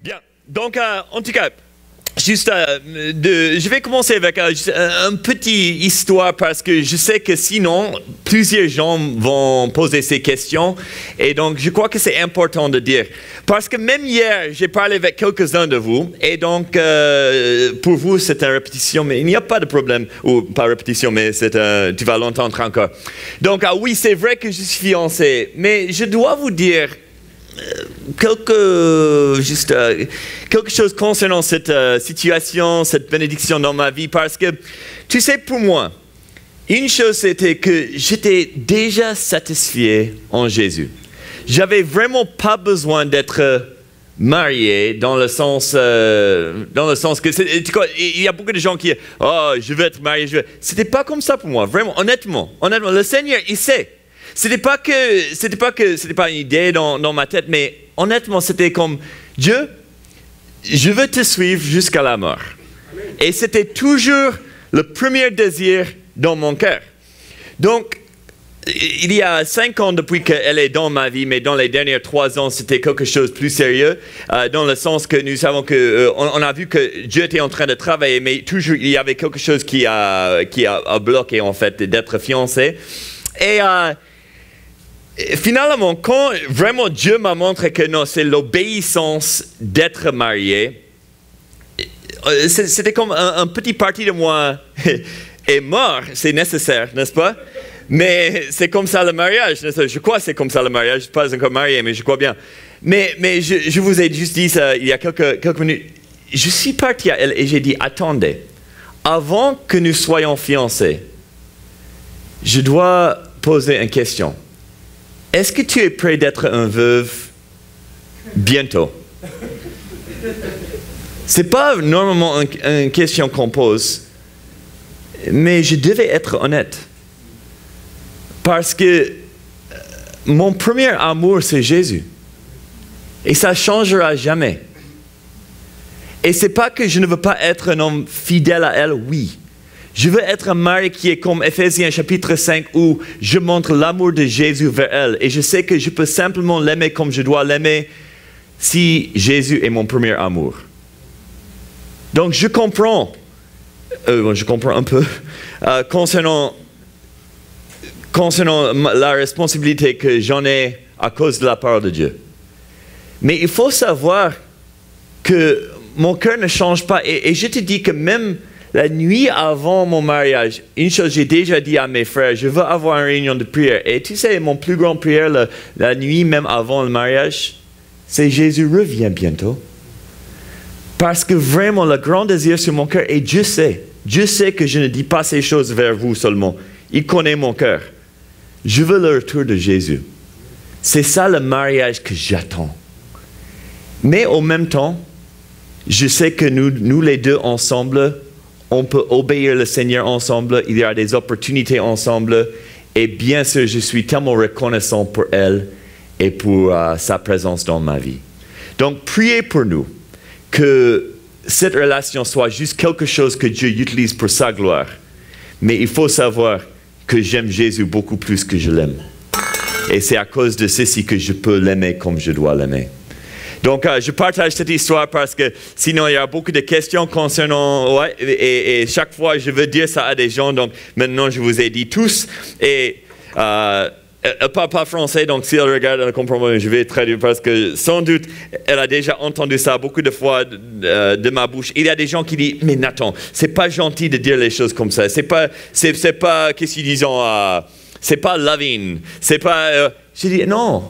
Bien. Donc, en tout cas, juste, je vais commencer avec juste une petite histoire parce que je sais que sinon, plusieurs gens vont poser ces questions. Et donc, je crois que c'est important de dire. Parce que même hier, j'ai parlé avec quelques-uns de vous. Et donc, pour vous, c'est une répétition, mais il n'y a pas de problème. Ou pas répétition, mais tu vas l'entendre encore. Donc, oui, c'est vrai que je suis fiancé. Mais je dois vous dire quelque chose concernant cette situation, cette bénédiction dans ma vie, parce que, tu sais, pour moi, une chose c'était que j'étais déjà satisfait en Jésus. J'avais vraiment pas besoin d'être marié dans le sens que, il y a beaucoup de gens qui, oh, je veux être marié, c'était pas comme ça pour moi, vraiment, honnêtement, le Seigneur, il sait. C'était pas une idée dans ma tête, mais honnêtement, c'était comme, Dieu, je veux te suivre jusqu'à la mort. Amen. Et c'était toujours le premier désir dans mon cœur. Donc, il y a 5 ans depuis qu'elle est dans ma vie, mais dans les derniers 3 ans, c'était quelque chose de plus sérieux, dans le sens que nous savons que, on a vu que Dieu était en train de travailler, mais toujours, il y avait quelque chose qui a bloqué, en fait, d'être fiancé. Et finalement, quand vraiment Dieu m'a montré que non, c'est l'obéissance d'être marié, c'était comme un petit parti de moi est mort, c'est nécessaire, n'est-ce pas? Mais c'est comme ça le mariage, n'est-ce pas? Je crois que c'est comme ça le mariage, je ne suis pas encore marié, mais je crois bien. Mais je vous ai juste dit ça il y a quelques minutes. Je suis parti à elle et j'ai dit, attendez, avant que nous soyons fiancés, je dois poser une question. Est-ce que tu es prêt d'être un veuve bientôt? Ce n'est pas normalement une question qu'on pose, mais je devais être honnête. Parce que mon premier amour, c'est Jésus. Et ça ne changera jamais. Et ce n'est pas que je ne veux pas être un homme fidèle à elle, oui. Je veux être un mari qui est comme Ephésiens chapitre 5 où je montre l'amour de Jésus vers elle. Et je sais que je peux simplement l'aimer comme je dois l'aimer si Jésus est mon premier amour. Donc je comprends un peu concernant la responsabilité que j'en ai à cause de la parole de Dieu. Mais il faut savoir que mon cœur ne change pas. Et je te dis que même la nuit avant mon mariage, une chose j'ai déjà dit à mes frères, je veux avoir une réunion de prière. Et tu sais, mon plus grand prière la nuit, même avant le mariage, c'est Jésus revient bientôt. Parce que vraiment, le grand désir sur mon cœur, et Dieu sait que je ne dis pas ces choses vers vous seulement. Il connaît mon cœur. Je veux le retour de Jésus. C'est ça le mariage que j'attends. Mais en même temps, je sais que nous les deux ensemble, on peut obéir le Seigneur ensemble, il y a des opportunités ensemble. Et bien sûr, je suis tellement reconnaissant pour elle et pour sa présence dans ma vie. Donc, priez pour nous que cette relation soit juste quelque chose que Dieu utilise pour sa gloire. Mais il faut savoir que j'aime Jésus beaucoup plus que je l'aime. Et c'est à cause de ceci que je peux l'aimer comme je dois l'aimer. Donc, je partage cette histoire parce que sinon, il y a beaucoup de questions concernant... Ouais, et chaque fois, je veux dire ça à des gens. Donc, maintenant, je vous ai dit tous. Et elle parle pas français, donc si elle regarde, elle comprend pas. Je vais traduire parce que, sans doute, elle a déjà entendu ça beaucoup de fois de ma bouche. Il y a des gens qui disent, mais Nathan, c'est pas gentil de dire les choses comme ça. C'est pas qu'est-ce qu'ils disent, c'est pas loving. C'est pas... Je dis, non.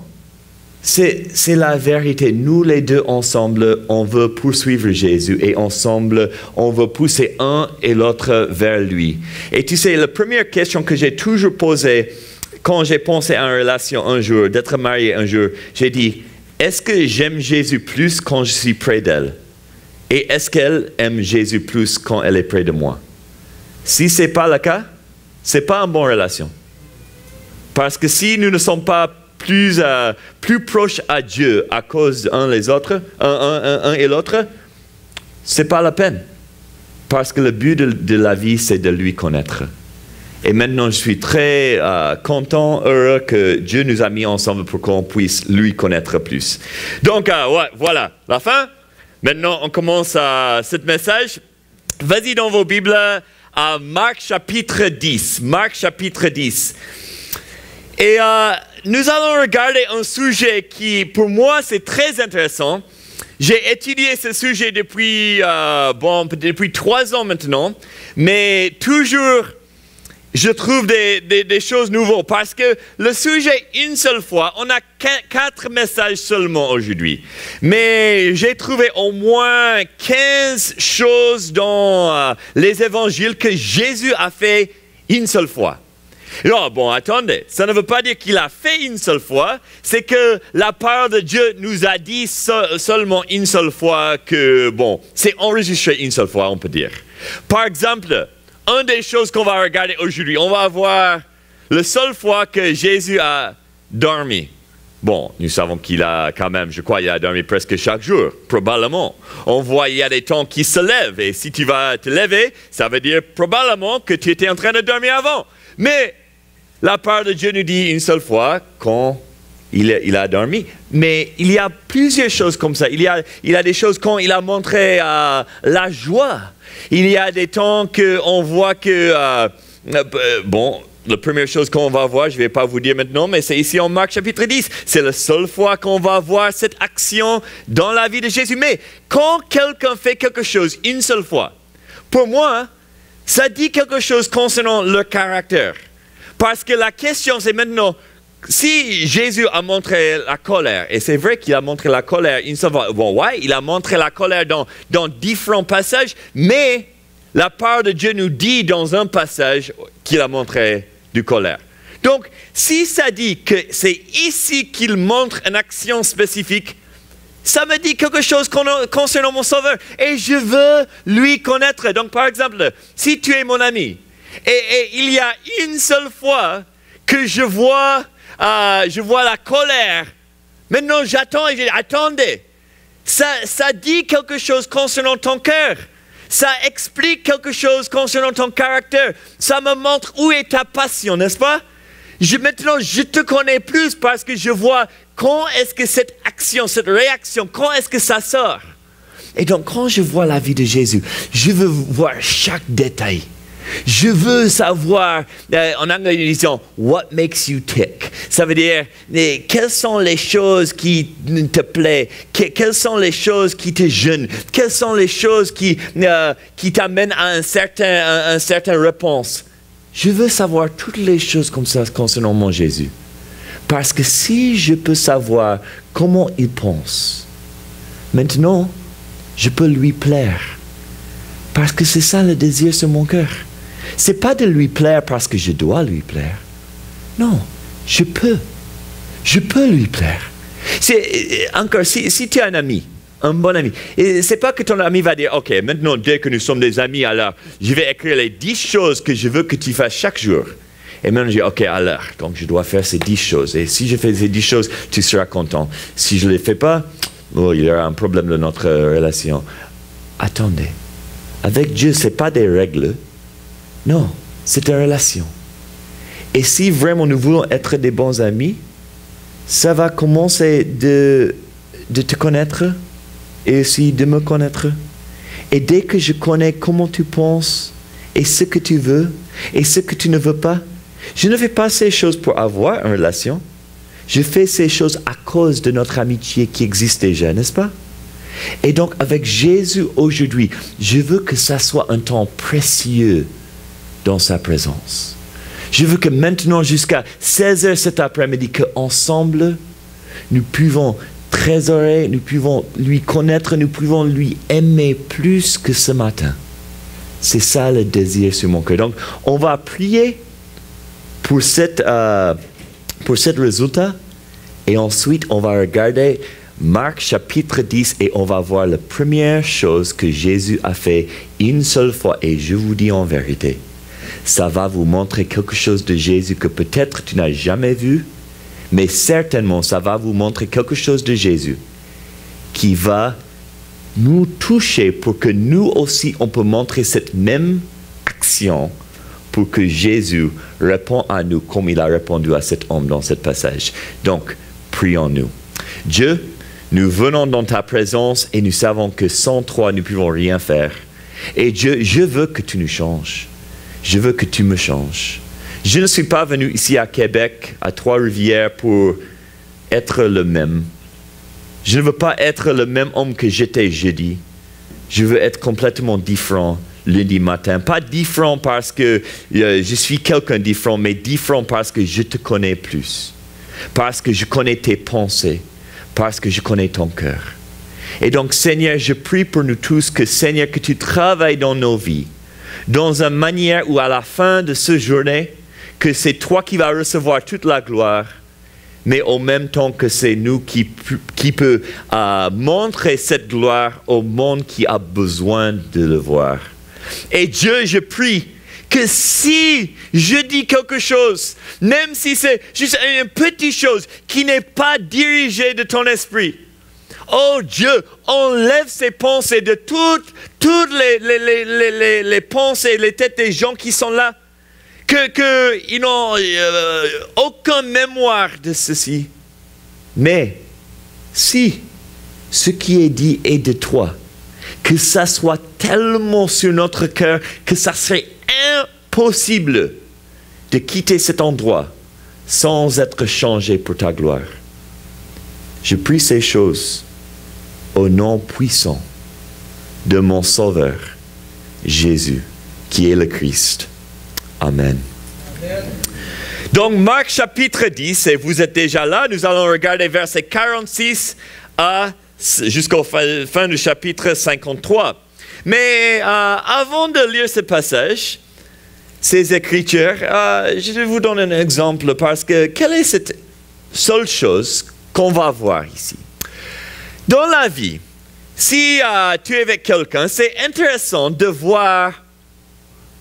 C'est la vérité. Nous les deux ensemble, on veut poursuivre Jésus et ensemble, on veut pousser un et l'autre vers lui. Et tu sais, la première question que j'ai toujours posée quand j'ai pensé à une relation un jour, d'être marié un jour, j'ai dit, est-ce que j'aime Jésus plus quand je suis près d'elle? Et est-ce qu'elle aime Jésus plus quand elle est près de moi? Si ce n'est pas le cas, ce n'est pas une bonne relation. Parce que si nous ne sommes pas plus proches à Dieu à cause d'un et l'autre, ce n'est pas la peine. Parce que le but de la vie, c'est de lui connaître. Et maintenant, je suis très content, heureux que Dieu nous a mis ensemble pour qu'on puisse lui connaître plus. Donc, ouais, voilà, la fin. Maintenant, on commence ce message. Vas-y dans vos Bibles à Marc chapitre 10. Marc chapitre 10. Et nous allons regarder un sujet qui, pour moi, c'est très intéressant. J'ai étudié ce sujet depuis 3 ans maintenant, mais toujours, je trouve des choses nouvelles parce que le sujet, une seule fois, on a 4 messages seulement aujourd'hui. Mais j'ai trouvé au moins 15 choses dans les évangiles que Jésus a fait une seule fois. Non, bon, attendez, ça ne veut pas dire qu'il a fait une seule fois, c'est que la parole de Dieu nous a dit seulement une seule fois que, bon, c'est enregistré une seule fois, on peut dire. Par exemple, une des choses qu'on va regarder aujourd'hui, on va voir la seule fois que Jésus a dormi. Bon, nous savons qu'il a quand même, je crois, il a dormi presque chaque jour, probablement. On voit, il y a des temps qui se lèvent, et si tu vas te lever, ça veut dire probablement que tu étais en train de dormir avant. Mais la parole de Dieu nous dit une seule fois quand il a dormi. Mais il y a plusieurs choses comme ça. Il y a des choses quand il a montré la joie. Il y a des temps qu'on voit que... la première chose qu'on va voir, je ne vais pas vous dire maintenant, mais c'est ici en Marc chapitre 10. C'est la seule fois qu'on va voir cette action dans la vie de Jésus. Mais quand quelqu'un fait quelque chose une seule fois, pour moi, ça dit quelque chose concernant le caractère. Parce que la question, c'est maintenant, si Jésus a montré la colère, et c'est vrai qu'il a montré la colère une seule fois, bon, ouais, il a montré la colère dans différents passages, mais la parole de Dieu nous dit dans un passage qu'il a montré du colère. Donc, si ça dit que c'est ici qu'il montre une action spécifique, ça me dit quelque chose concernant mon Sauveur. Et je veux lui connaître. Donc, par exemple, si tu es mon ami, et il y a une seule fois que je vois la colère, maintenant j'attends et je dis, attendez, ça dit quelque chose concernant ton cœur. Ça explique quelque chose concernant ton caractère. Ça me montre où est ta passion, n'est-ce pas? Maintenant, je te connais plus parce que je vois quand est-ce que cette action, cette réaction, quand est-ce que ça sort. Et donc, quand je vois la vie de Jésus, je veux voir chaque détail. Je veux savoir, en anglais, ils disent « What makes you tick ?» Ça veut dire, quelles sont les choses qui te plaisent? Quelles sont les choses qui te gênent? Quelles sont les choses qui t'amènent à une certaine réponse? Je veux savoir toutes les choses comme ça concernant mon Jésus. Parce que si je peux savoir comment il pense, maintenant, je peux lui plaire. Parce que c'est ça le désir sur mon cœur. Ce n'est pas de lui plaire parce que je dois lui plaire. Non, je peux lui plaire. Encore, si tu as un ami, un bon ami, ce n'est pas que ton ami va dire, OK, maintenant, dès que nous sommes des amis, alors, je vais écrire les 10 choses que je veux que tu fasses chaque jour. Et maintenant, je dis, OK, alors, donc je dois faire ces 10 choses. Et si je fais ces 10 choses, tu seras content. Si je ne les fais pas, il y aura un problème dans notre relation. Attendez, avec Dieu, ce n'est pas des règles. Non, c'est une relation. Et si vraiment nous voulons être des bons amis, ça va commencer de te connaître et aussi de me connaître. Et dès que je connais comment tu penses et ce que tu veux et ce que tu ne veux pas, je ne fais pas ces choses pour avoir une relation. Je fais ces choses à cause de notre amitié qui existe déjà, n'est-ce pas? Et donc, avec Jésus aujourd'hui, je veux que ça soit un temps précieux dans sa présence. Je veux que maintenant, jusqu'à 16h cet après-midi, qu'ensemble, nous pouvons trésorer, nous pouvons lui connaître, nous pouvons lui aimer plus que ce matin. C'est ça le désir sur mon cœur. Donc, on va prier pour cette résultat et ensuite, on va regarder Marc chapitre 10 et on va voir la première chose que Jésus a fait une seule fois. Et je vous dis en vérité, ça va vous montrer quelque chose de Jésus que peut-être tu n'as jamais vu, mais certainement ça va vous montrer quelque chose de Jésus qui va nous toucher pour que nous aussi on peut montrer cette même action pour que Jésus réponde à nous comme il a répondu à cet homme dans ce passage. Donc, prions-nous. Dieu, Nous venons dans ta présence et nous savons que sans toi, nous ne pouvons rien faire. Et Dieu, je veux que tu nous changes. Je veux que tu me changes. Je ne suis pas venu ici à Québec, à Trois-Rivières, pour être le même. Je ne veux pas être le même homme que j'étais jeudi. Je veux être complètement différent lundi matin. Pas différent parce que je suis quelqu'un de différent, mais différent parce que je te connais plus. Parce que je connais tes pensées. Parce que je connais ton cœur. Et donc, Seigneur, je prie pour nous tous que, Seigneur, que tu travailles dans nos vies, dans une manière où à la fin de cette journée, que c'est toi qui vas recevoir toute la gloire, mais en même temps que c'est nous qui peut montrer cette gloire au monde qui a besoin de le voir. Et Dieu, je prie que si je dis quelque chose, même si c'est juste une petite chose qui n'est pas dirigée de ton esprit, oh Dieu, enlève ces pensées de toutes les pensées, les têtes des gens qui sont là, qu'ils n'ont aucune mémoire de ceci. Mais si ce qui est dit est de toi, que ça soit tellement sur notre cœur que ça serait impossible de quitter cet endroit sans être changé pour ta gloire. Je prie ces choses au nom puissant de mon Sauveur, Jésus, qui est le Christ. Amen. Amen. Donc, Marc chapitre 10, et vous êtes déjà là, nous allons regarder versets 46 jusqu'au fin du chapitre 53. Mais avant de lire ce passage, ces Écritures, je vais vous donner un exemple parce que quelle est cette seule chose qu'on va voir ici? Dans la vie, si tu es avec quelqu'un, c'est intéressant de voir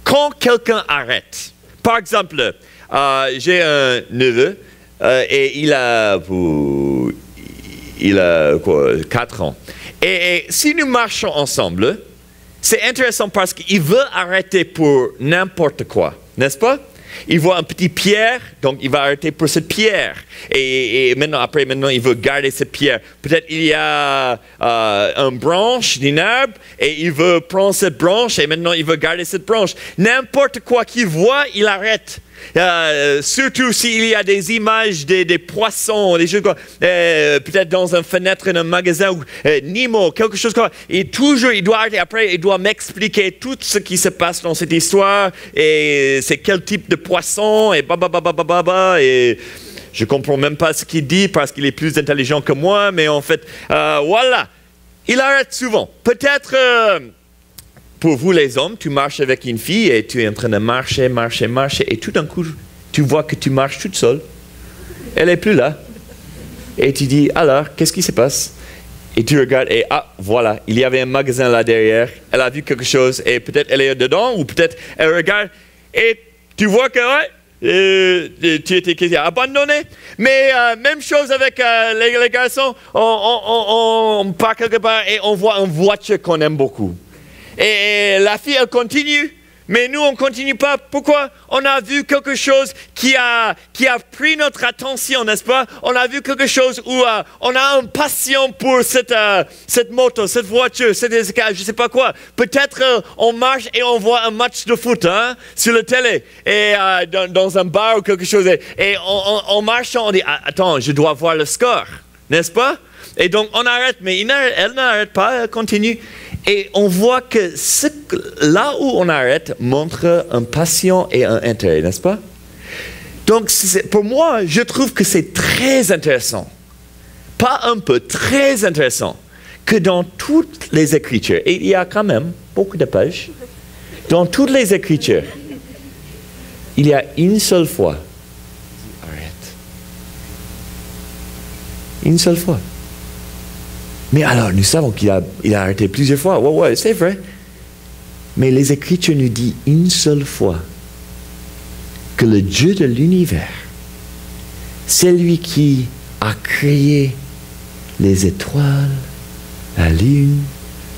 quand quelqu'un arrête. Par exemple, j'ai un neveu et il a 4 ans. Et si nous marchons ensemble, c'est intéressant parce qu'il veut arrêter pour n'importe quoi, n'est-ce pas? Il voit une petite pierre, donc il va arrêter pour cette pierre. Et maintenant, il veut garder cette pierre. Peut-être il y a une branche d'un arbre et il veut prendre cette branche et maintenant il veut garder cette branche. N'importe quoi qu'il voit, il arrête. Surtout s'il y a des images des poissons, des choses comme peut-être dans une fenêtre d'un magasin ou Nemo, quelque chose comme ça. Et toujours, il doit arrêter. Après, il doit m'expliquer tout ce qui se passe dans cette histoire et c'est quel type de poisson et et je comprends même pas ce qu'il dit parce qu'il est plus intelligent que moi, mais en fait, voilà. Il arrête souvent. Peut-être... pour vous les hommes, tu marches avec une fille et tu es en train de marcher et tout d'un coup, tu vois que tu marches toute seule. Elle n'est plus là. Et tu dis, alors, qu'est-ce qui se passe? Et tu regardes et voilà, il y avait un magasin là derrière. Elle a vu quelque chose et peut-être elle est dedans ou peut-être elle regarde et tu vois que tu étais abandonné. Mais même chose avec les garçons. On part quelque part et on voit une voiture qu'on aime beaucoup. Et la fille, elle continue, mais nous, on ne continue pas. Pourquoi? On a vu quelque chose qui a pris notre attention, n'est-ce pas? On a vu quelque chose où on a une passion pour cette moto, cette voiture, je ne sais pas quoi. Peut-être on marche et on voit un match de foot sur la télé, et dans un bar ou quelque chose. Et on marche, on dit, attends, je dois voir le score, n'est-ce pas? Et donc, on arrête, mais elle n'arrête pas, elle continue. Et on voit que là où on arrête montre une passion et un intérêt, n'est-ce pas? Donc, pour moi, je trouve que c'est très intéressant. Pas un peu, très intéressant. Que dans toutes les Écritures, et il y a quand même beaucoup de pages, dans toutes les Écritures, il y a une seule fois. Arrête. Une seule fois. Mais alors, nous savons qu'il a arrêté plusieurs fois. Ouais, c'est vrai. Mais les Écritures nous disent une seule fois que le Dieu de l'univers, c'est lui qui a créé les étoiles, la lune,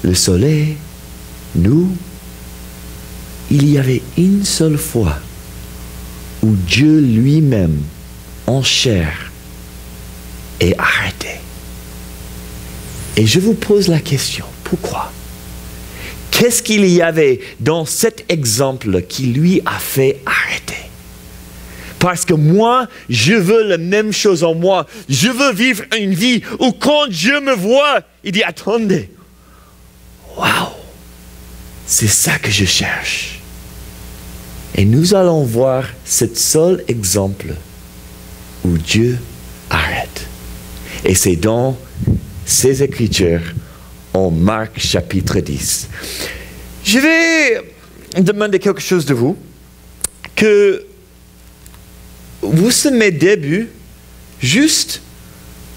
le soleil, nous. Il y avait une seule fois où Dieu lui-même, en chair, est arrêté. Et je vous pose la question, pourquoi? Qu'est-ce qu'il y avait dans cet exemple qui lui a fait arrêter? Parce que moi, je veux la même chose en moi. Je veux vivre une vie où quand Dieu me voit, il dit, attendez, waouh, c'est ça que je cherche. Et nous allons voir ce seul exemple où Dieu arrête. Et c'est dans ces Écritures en Marc chapitre 10. Je vais demander quelque chose de vous, que vous semez début juste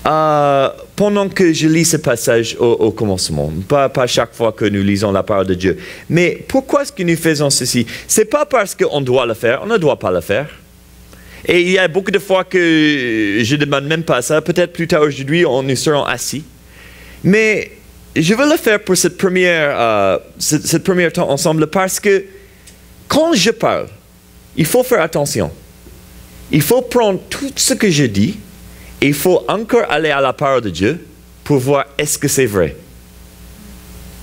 pendant que je lis ce passage au commencement, pas chaque fois que nous lisons la parole de Dieu. Mais pourquoi est-ce que nous faisons ceci? Ce n'est pas parce qu'on doit le faire, on ne doit pas le faire. Et il y a beaucoup de fois que je ne demande même pas ça, peut-être plus tard aujourd'hui, nous serons assis. Mais je veux le faire pour cette première temps ensemble parce que quand je parle, il faut faire attention. Il faut prendre tout ce que je dis et il faut encore aller à la parole de Dieu pour voir est-ce que c'est vrai.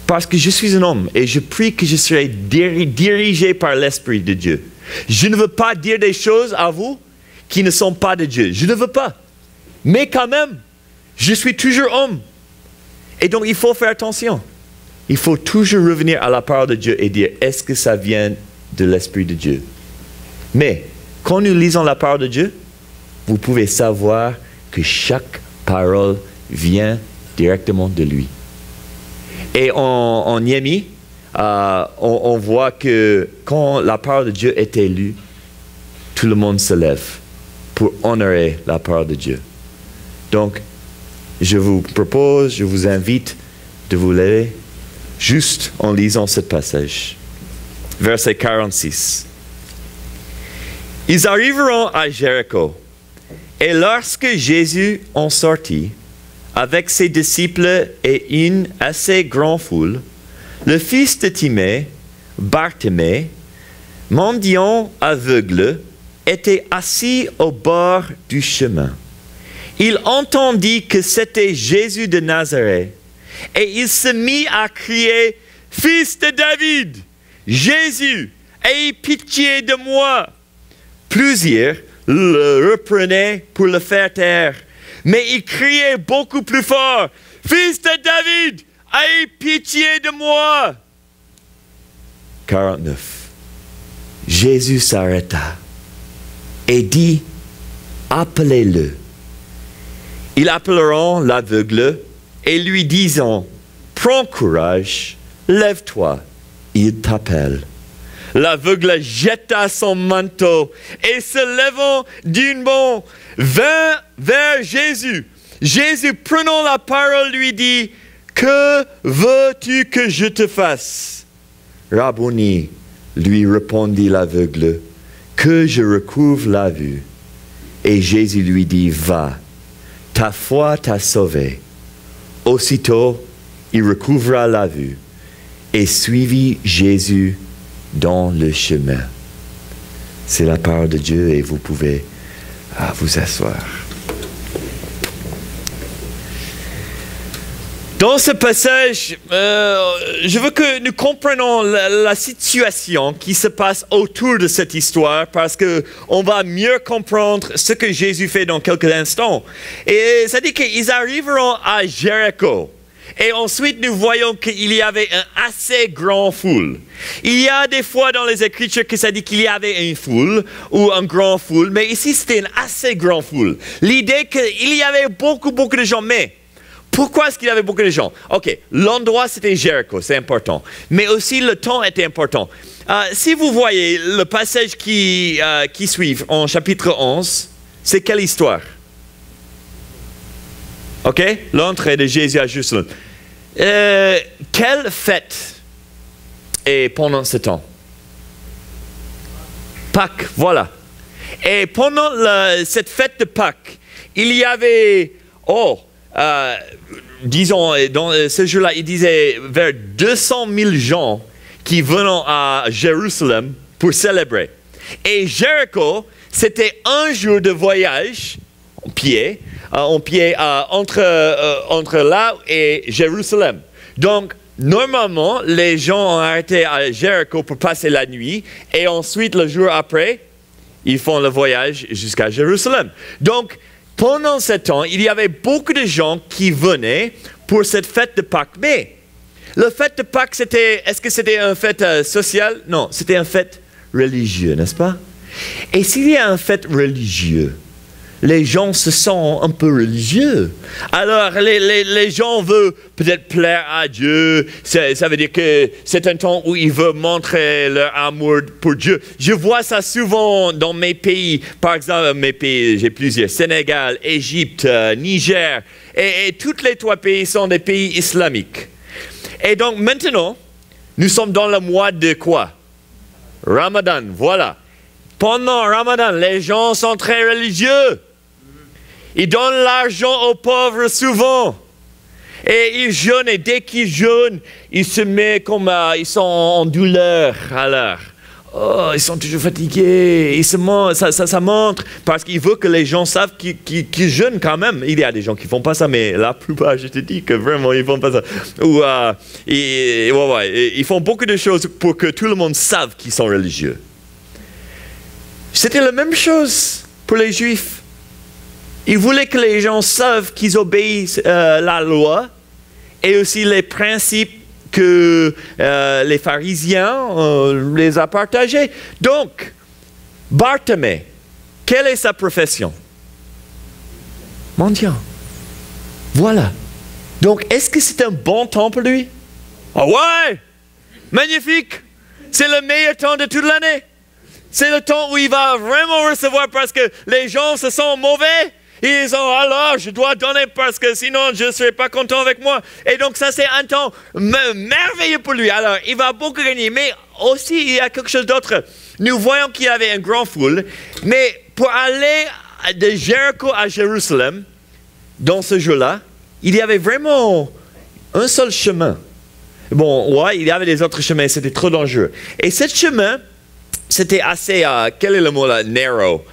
Parce que je suis un homme et je prie que je serai dirigé par l'Esprit de Dieu. Je ne veux pas dire des choses à vous qui ne sont pas de Dieu. Je ne veux pas. Mais quand même, je suis toujours homme. Et donc, il faut faire attention. Il faut toujours revenir à la parole de Dieu et dire, est-ce que ça vient de l'Esprit de Dieu? Mais, quand nous lisons la parole de Dieu, vous pouvez savoir que chaque parole vient directement de lui. Et en Néhémie, on voit que quand la parole de Dieu est lue, tout le monde se lève pour honorer la parole de Dieu. Donc, je vous propose, je vous invite de vous lever juste en lisant ce passage. Verset 46. Ils arriveront à Jéricho, et lorsque Jésus en sortit, avec ses disciples et une assez grande foule, le fils de Timée, Bartimée, mendiant aveugle, était assis au bord du chemin. Il entendit que c'était Jésus de Nazareth, et il se mit à crier, « Fils de David, Jésus, aie pitié de moi !» Plusieurs le reprenaient pour le faire taire, mais il criait beaucoup plus fort, « Fils de David, aie pitié de moi !» 49. Jésus s'arrêta et dit, « Appelez-le. » Ils appelleront l'aveugle et lui disant, « Prends courage, lève-toi, il t'appelle. » L'aveugle jeta son manteau et se levant d'un bond, vint vers Jésus. Jésus, prenant la parole, lui dit, « Que veux-tu que je te fasse ?» « Rabboni, lui répondit l'aveugle, « que je recouvre la vue. » Et Jésus lui dit, « Va, ta foi t'a sauvé. » Aussitôt, il recouvra la vue et suivit Jésus dans le chemin. C'est la parole de Dieu et vous pouvez vous asseoir. Dans ce passage, je veux que nous comprenions la situation qui se passe autour de cette histoire parce qu'on va mieux comprendre ce que Jésus fait dans quelques instants. Et ça dit qu'ils arriveront à Jéricho. Et ensuite, nous voyons qu'il y avait un assez grand foule. Il y a des fois dans les Écritures que ça dit qu'il y avait une foule ou un grand foule, mais ici c'était une assez grande foule. L'idée qu'il y avait beaucoup de gens, mais pourquoi est-ce qu'il y avait beaucoup de gens? Ok, l'endroit c'était Jéricho, c'est important. Mais aussi le temps était important. Si vous voyez le passage qui suit en chapitre 11, c'est quelle histoire? Ok, l'entrée de Jésus à Jérusalem. Quelle fête est pendant ce temps? Pâques, voilà. Et pendant cette fête de Pâques, il y avait, disons, dans ce jour-là, il disait vers 200 000 gens qui venaient à Jérusalem pour célébrer. Et Jéricho, c'était un jour de voyage, pied, entre là et Jérusalem. Donc, normalement, les gens ont arrêté à Jéricho pour passer la nuit et ensuite, le jour après, ils font le voyage jusqu'à Jérusalem. Donc, pendant ce temps, il y avait beaucoup de gens qui venaient pour cette fête de Pâques. Mais la fête de Pâques, est-ce que c'était une fête sociale? Non, c'était une fête religieuse, n'est-ce pas? Et s'il y a une fête religieuse, les gens se sentent un peu religieux. Alors, les gens veulent peut-être plaire à Dieu. Ça veut dire que c'est un temps où ils veulent montrer leur amour pour Dieu. Je vois ça souvent dans mes pays. Par exemple, mes pays, j'ai plusieurs. Sénégal, Égypte, Niger. Et tous les trois pays sont des pays islamiques. Et donc, maintenant, nous sommes dans le mois de quoi? Ramadan, voilà. Pendant Ramadan, les gens sont très religieux. Ils donnent l'argent aux pauvres souvent. Et ils jeûnent. Et dès qu'ils jeûnent, ils se mettent comme... ils sont en douleur. Alors, ils sont toujours fatigués. Ça montre. Parce qu'ils veulent que les gens savent qu'ils jeûnent quand même. Il y a des gens qui ne font pas ça, mais la plupart, je te dis que vraiment, ils ne font pas ça. Ou, ils font beaucoup de choses pour que tout le monde sache qu'ils sont religieux. C'était la même chose pour les Juifs. Ils voulaient que les gens savent qu'ils obéissent la loi et aussi les principes que les pharisiens les ont partagés. Donc, Bartimée, quelle est sa profession? Mendiant. Voilà. Donc, est-ce que c'est un bon temps pour lui? Ah ouais! Magnifique! C'est le meilleur temps de toute l'année. C'est le temps où il va vraiment recevoir parce que les gens se sentent mauvais. Ils ont alors, je dois donner parce que sinon je ne serai pas content avec moi. Et donc ça c'est un temps merveilleux pour lui. Alors il va beaucoup gagner. Mais aussi il y a quelque chose d'autre. Nous voyons qu'il y avait une grande foule. Mais pour aller de Jéricho à Jérusalem, dans ce jour-là, il y avait vraiment un seul chemin. Bon, ouais, il y avait des autres chemins, c'était trop dangereux. Et ce chemin, c'était assez, quel est le mot là? Narrow.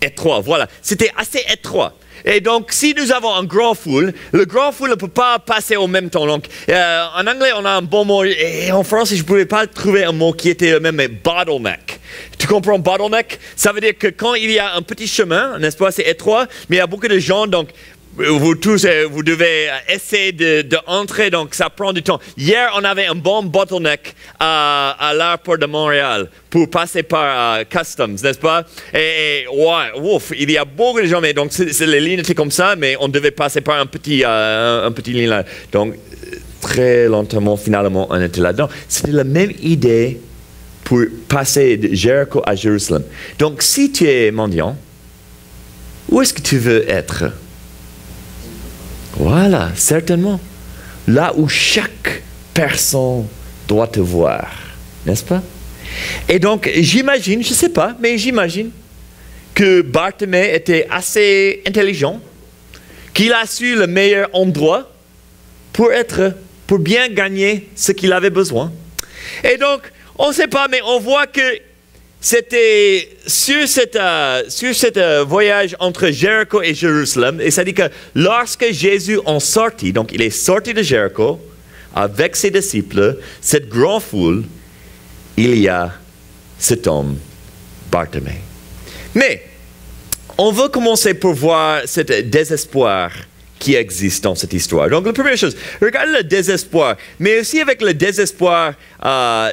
Étroit, voilà. C'était assez étroit. Et donc, si nous avons un grand foule, le grand foule ne peut pas passer au même temps. Donc, en anglais, on a un bon mot. Et en français, je ne pouvais pas trouver un mot qui était le même, mais bottleneck. Tu comprends bottleneck? Ça veut dire que quand il y a un petit chemin, n'est-ce pas, c'est étroit, mais il y a beaucoup de gens, donc vous tous, vous devez essayer d'entrer, donc ça prend du temps. Hier, on avait un bon bottleneck à l'aéroport de Montréal pour passer par Customs, n'est-ce pas? Et ouais, ouf, il y a beaucoup de gens, mais donc les lignes étaient comme ça, mais on devait passer par un petit ligne là. Donc, très lentement, finalement, on était là-dedans. C'était la même idée pour passer de Jéricho à Jérusalem. Donc, si tu es mendiant, où est-ce que tu veux être? Voilà, certainement. Là où chaque personne doit te voir, n'est-ce pas? Et donc, j'imagine, je ne sais pas, mais j'imagine que Bartimée était assez intelligent, qu'il a su le meilleur endroit pour bien gagner ce qu'il avait besoin. Et donc, on ne sait pas, mais on voit que c'était sur ce voyage entre Jéricho et Jérusalem, et ça dit que lorsque Jésus en sortit, donc il est sorti de Jéricho avec ses disciples, cette grande foule, il y a cet homme, Bartimée. Mais on veut commencer pour voir ce désespoir qui existe dans cette histoire. Donc la première chose, regarde le désespoir, mais aussi avec le désespoir,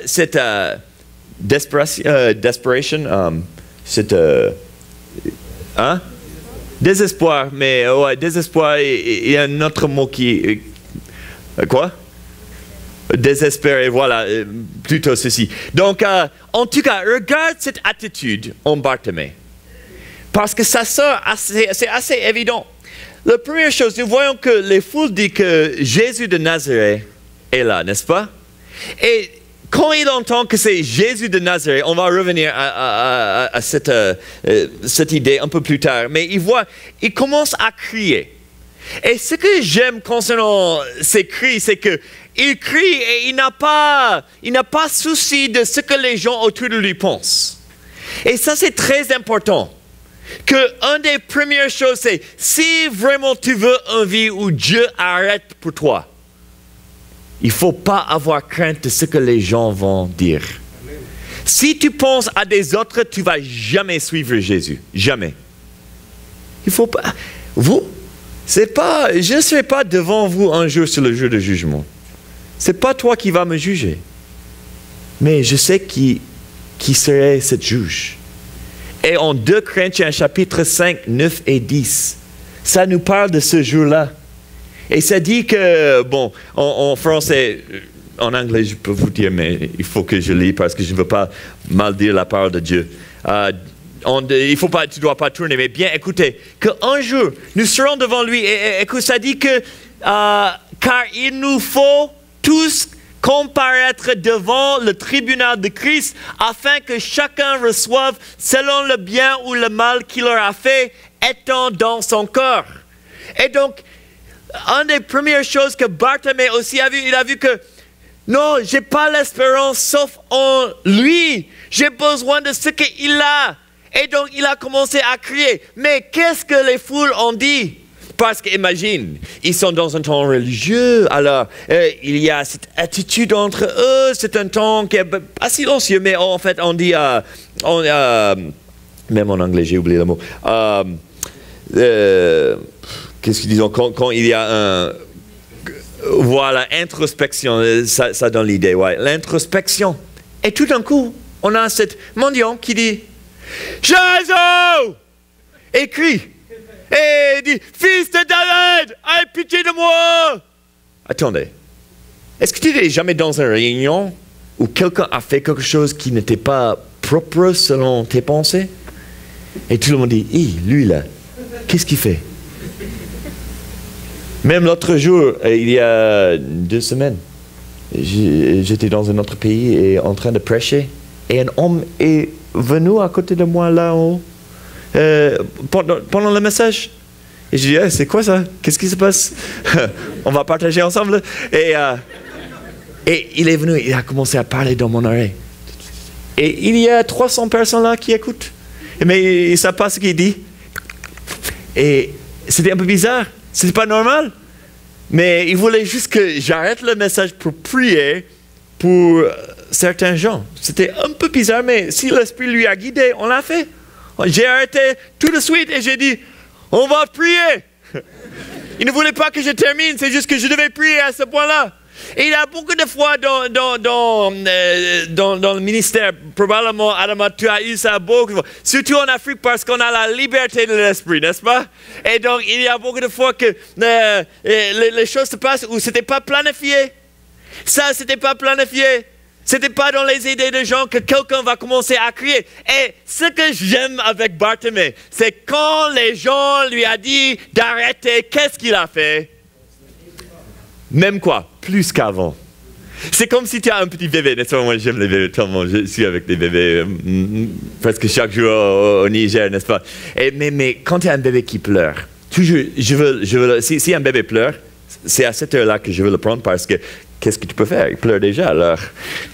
cette desperation, c'est désespoir, mais ouais, désespoir, il y a un autre mot qui... quoi? Désespéré, voilà, plutôt ceci. Donc, en tout cas, regarde cette attitude en Bartimée. Parce que ça sort, c'est assez évident. La première chose, nous voyons que les foules disent que Jésus de Nazareth est là, n'est-ce pas? Et quand il entend que c'est Jésus de Nazareth, on va revenir à cette idée un peu plus tard, mais il commence à crier. Et ce que j'aime concernant ces cris, c'est qu'il crie et il n'a pas souci de ce que les gens autour de lui pensent. Et ça, c'est très important. qu'une des premières choses, c'est si vraiment tu veux une vie où Dieu arrête pour toi, il ne faut pas avoir crainte de ce que les gens vont dire. Amen. Si tu penses à des autres, tu ne vas jamais suivre Jésus. Jamais. Il faut pas. Vous, c'est pas. Je ne serai pas devant vous un jour sur le jour de jugement. Ce n'est pas toi qui vas me juger. Mais je sais qui serait ce juge. Et en 2 Corinthiens chapitre 5, 9 et 10, ça nous parle de ce jour-là. Et ça dit que, bon, en français, en anglais je peux vous dire, mais il faut que je lis parce que je ne veux pas mal dire la parole de Dieu. Il faut pas, tu ne dois pas tourner, mais bien écoutez, qu'un jour, nous serons devant lui, et que ça dit que, car il nous faut tous comparaître devant le tribunal de Christ, afin que chacun reçoive selon le bien ou le mal qu'il aura fait, étant dans son corps. Et donc, une des premières choses que Bartimée aussi a vu, il a vu que non, je n'ai pas l'espérance sauf en lui. J'ai besoin de ce qu'il a. Et donc, il a commencé à crier. Mais qu'est-ce que les foules ont dit? Parce qu'imagine, ils sont dans un temps religieux. Alors, il y a cette attitude entre eux. C'est un temps qui est pas silencieux, mais en fait, on dit... même en anglais, j'ai oublié le mot. Qu'est-ce qu'ils disent quand il y a voilà, introspection, ça donne l'idée, ouais, l'introspection. Et tout d'un coup, on a cette mendiant qui dit « Jésus !» et crie, et dit « Fils de David, aie pitié de moi !» Attendez, est-ce que tu n'es jamais dans une réunion où quelqu'un a fait quelque chose qui n'était pas propre selon tes pensées? Et tout le monde dit « lui là, qu'est-ce qu'il fait ?» Même l'autre jour, il y a 2 semaines, j'étais dans un autre pays et en train de prêcher. Et un homme est venu à côté de moi là-haut pendant le message. Et je dis, c'est quoi ça? Qu'est-ce qui se passe? On va partager ensemble. Et il est venu, il a commencé à parler dans mon oreille. Et il y a 300 personnes là qui écoutent. Mais ils ne savent pas ce qu'il dit. Et c'était un peu bizarre. C'était pas normal. Mais il voulait juste que j'arrête le message pour prier pour certains gens. C'était un peu bizarre, mais si l'Esprit lui a guidé, on l'a fait. J'ai arrêté tout de suite et j'ai dit, on va prier. Il ne voulait pas que je termine, c'est juste que je devais prier à ce point-là. Et il y a beaucoup de fois dans le ministère, probablement, Adama, tu as eu ça beaucoup de fois, surtout en Afrique parce qu'on a la liberté de l'esprit, n'est-ce pas? Et donc, il y a beaucoup de fois que les choses se passent où ce n'était pas planifié. Ça, ce n'était pas planifié. Ce n'était pas dans les idées des gens que quelqu'un va commencer à crier. Et ce que j'aime avec Bartimée, c'est quand les gens lui ont dit d'arrêter, qu'est-ce qu'il a fait? Même quoi? Plus qu'avant. C'est comme si tu as un petit bébé. N'est-ce pas? Moi, j'aime les bébés tellement. Je suis avec des bébés presque chaque jour au Niger, n'est-ce pas? Mais quand tu as un bébé qui pleure, toujours, si un bébé pleure, c'est à cette heure-là que je veux le prendre parce que qu'est-ce que tu peux faire? Il pleure déjà, alors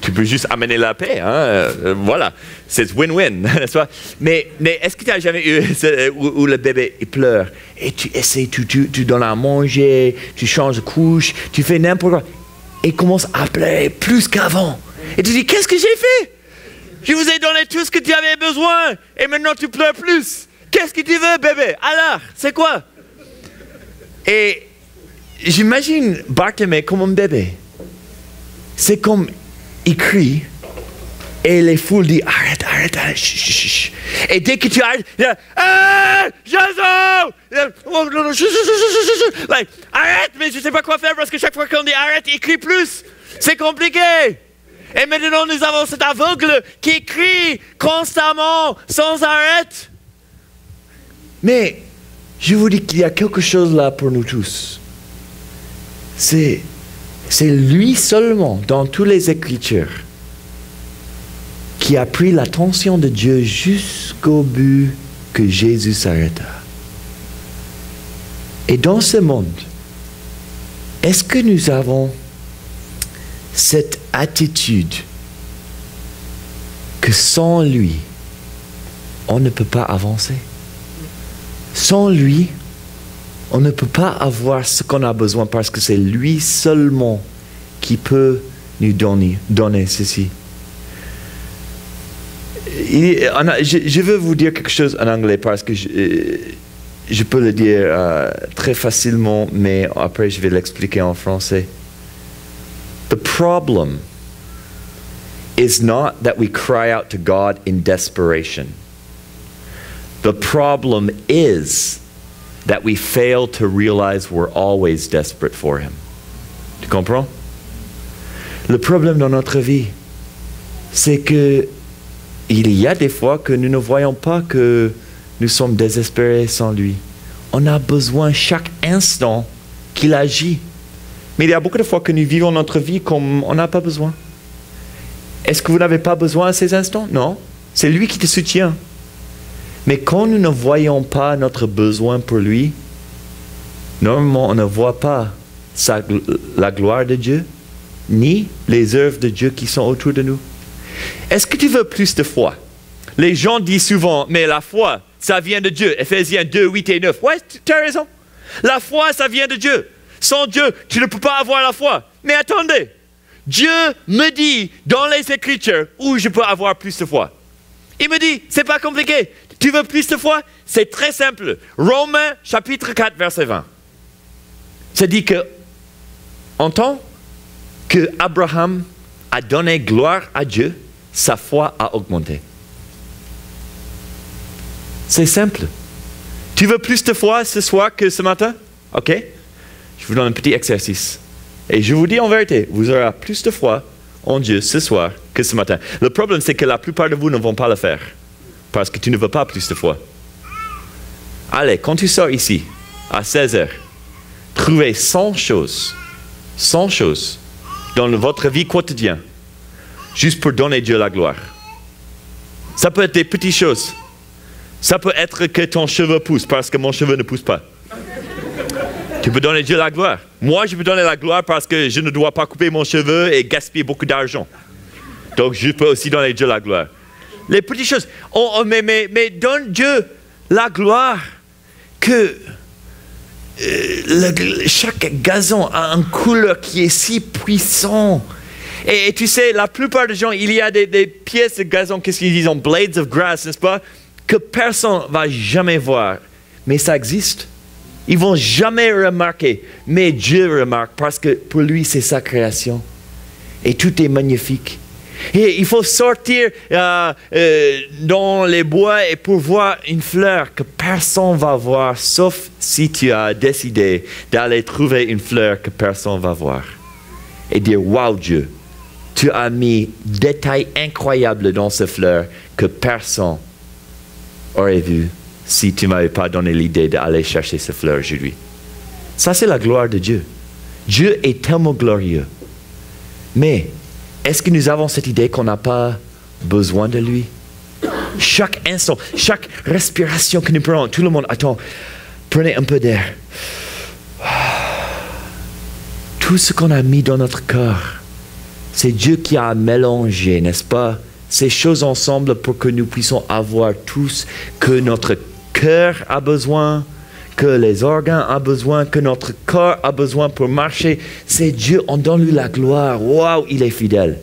tu peux juste amener la paix. Hein? Voilà, c'est win-win, n'est-ce pas? Mais est-ce que tu n'as jamais eu où le bébé il pleure et tu essaies, tu donnes à manger, tu changes de couche, tu fais n'importe quoi et il commence à pleurer plus qu'avant. Et tu dis, qu'est-ce que j'ai fait? Je vous ai donné tout ce que tu avais besoin et maintenant tu pleures plus. Qu'est-ce que tu veux, bébé? Alors, c'est quoi? Et j'imagine Bartimée comme un bébé. C'est comme il crie et les foules disent arrête, chut, chut, chut. Et dès que tu arrêtes, il dit Jésus! Like, arrête, mais je ne sais pas quoi faire parce que chaque fois qu'on dit arrête, il crie plus. C'est compliqué. Et maintenant nous avons cet aveugle qui crie constamment, sans arrêt. Mais je vous dis qu'il y a quelque chose là pour nous tous. C'est lui seulement, dans toutes les Écritures, qui a pris l'attention de Dieu jusqu'au but que Jésus s'arrêta. Et dans ce monde, est-ce que nous avons cette attitude que sans lui, on ne peut pas avancer? Sans lui, on ne peut pas avoir ce qu'on a besoin parce que c'est lui seulement qui peut nous donner ceci. Je veux vous dire quelque chose en anglais parce que je peux le dire très facilement, mais après je vais l'expliquer en français. The problem is not that we cry out to God in desperation. The problem is that we fail to realize we're always desperate for Him. Tu comprends? Le problème dans notre vie, c'est que il y a des fois que nous ne voyons pas que nous sommes désespérés sans lui. On a besoin chaque instant qu'il agit. Mais il y a beaucoup de fois que nous vivons notre vie comme on n'a pas besoin. Est-ce que vous n'avez pas besoin à ces instants? Non. C'est lui qui te soutient. Mais quand nous ne voyons pas notre besoin pour lui, normalement on ne voit pas la gloire de Dieu, ni les œuvres de Dieu qui sont autour de nous. Est-ce que tu veux plus de foi? Les gens disent souvent, mais la foi, ça vient de Dieu. Ephésiens 2, 8 et 9. Ouais, tu as raison. La foi, ça vient de Dieu. Sans Dieu, tu ne peux pas avoir la foi. Mais attendez, Dieu me dit dans les Écritures où je peux avoir plus de foi. Il me dit, c'est pas compliqué. Tu veux plus de foi? C'est très simple. Romains chapitre 4, verset 20. Ça dit que, en tant que Abraham a donné gloire à Dieu, sa foi a augmenté. C'est simple. Tu veux plus de foi ce soir que ce matin? Ok? Je vous donne un petit exercice. Et je vous dis en vérité, vous aurez plus de foi en Dieu ce soir que ce matin. Le problème, c'est que la plupart de vous ne vont pas le faire. Parce que tu ne veux pas plus de foi. Allez, quand tu sors ici, à 16h, trouvez 100 choses dans votre vie quotidienne, juste pour donner Dieu la gloire. Ça peut être des petites choses. Ça peut être que ton cheveu pousse parce que mon cheveu ne pousse pas. Tu peux donner Dieu la gloire. Moi, je peux donner la gloire parce que je ne dois pas couper mon cheveu et gaspiller beaucoup d'argent. Donc, je peux aussi donner Dieu la gloire. Les petites choses. Mais donne Dieu la gloire que chaque gazon a une couleur qui est si puissante. Et tu sais, la plupart des gens, il y a des pièces de gazon, qu'est-ce qu'ils disent, blades of grass, n'est-ce pas, que personne ne va jamais voir. Mais ça existe. Ils ne vont jamais remarquer. Mais Dieu remarque parce que pour lui, c'est sa création. Et tout est magnifique. Et il faut sortir dans les bois et pour voir une fleur que personne ne va voir, sauf si tu as décidé d'aller trouver une fleur que personne ne va voir. Et dire, waouh Dieu, tu as mis des détails incroyables dans cette fleur que personne aurait vu si tu ne m'avais pas donné l'idée d'aller chercher cette fleur aujourd'hui. Ça, c'est la gloire de Dieu. Dieu est tellement glorieux. Mais est-ce que nous avons cette idée qu'on n'a pas besoin de lui? Chaque instant, chaque respiration que nous prenons, tout le monde, attends, prenez un peu d'air. Tout ce qu'on a mis dans notre corps, c'est Dieu qui a mélangé, n'est-ce pas, ces choses ensemble pour que nous puissions avoir tout ce que notre cœur a besoin, que les organes ont besoin, que notre corps a besoin pour marcher. C'est Dieu, on donne lui la gloire. Waouh, il est fidèle.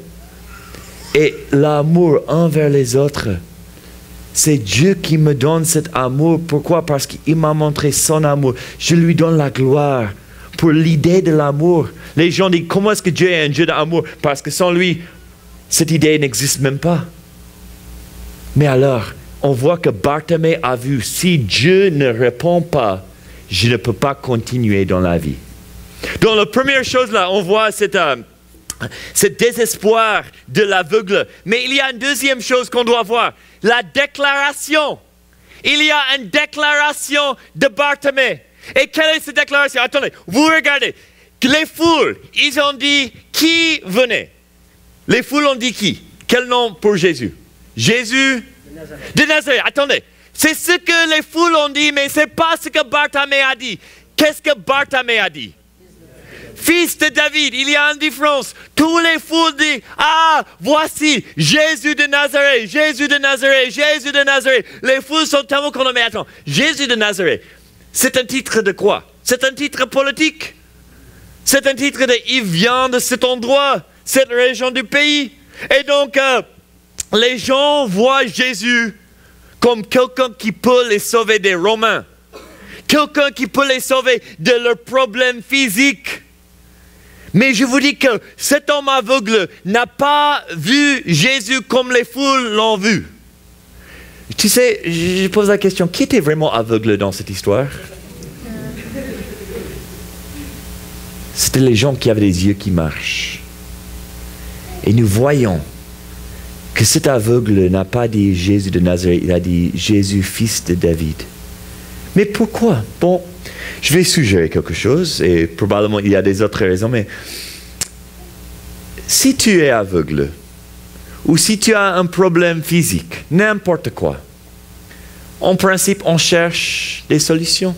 Et l'amour envers les autres, c'est Dieu qui me donne cet amour. Pourquoi? Parce qu'il m'a montré son amour. Je lui donne la gloire pour l'idée de l'amour. Les gens disent, comment est-ce que Dieu est un Dieu d'amour? Parce que sans lui, cette idée n'existe même pas. Mais alors, on voit que Bartimée a vu, si Dieu ne répond pas, je ne peux pas continuer dans la vie. Donc la première chose là, on voit ce désespoir de l'aveugle. Mais il y a une deuxième chose qu'on doit voir, la déclaration. Il y a une déclaration de Bartimée. Et quelle est cette déclaration? Attendez, vous regardez. Les foules, ils ont dit qui venait? Les foules ont dit qui? Quel nom pour Jésus? Jésus de Nazareth. Attendez, c'est ce que les foules ont dit, mais ce n'est pas ce que Bartimée a dit. Qu'est-ce que Bartimée a dit? fils de David. Il y a une différence. Tous les foules disent, ah, voici Jésus de Nazareth, Jésus de Nazareth, Jésus de Nazareth. Les foules sont tellement contentes. Mais attends, Jésus de Nazareth, c'est un titre de quoi? C'est un titre politique. C'est un titre de, il vient de cet endroit, cette région du pays. Et donc, les gens voient Jésus comme quelqu'un qui peut les sauver des Romains. Quelqu'un qui peut les sauver de leurs problèmes physiques. Mais je vous dis que cet homme aveugle n'a pas vu Jésus comme les foules l'ont vu. Tu sais, je pose la question, qui était vraiment aveugle dans cette histoire? C'était les gens qui avaient des yeux qui marchent. Et nous voyons que cet aveugle n'a pas dit Jésus de Nazareth, il a dit Jésus, fils de David. Mais pourquoi? Bon, je vais suggérer quelque chose, et probablement il y a des autres raisons, mais si tu es aveugle, ou si tu as un problème physique, n'importe quoi, en principe, on cherche des solutions.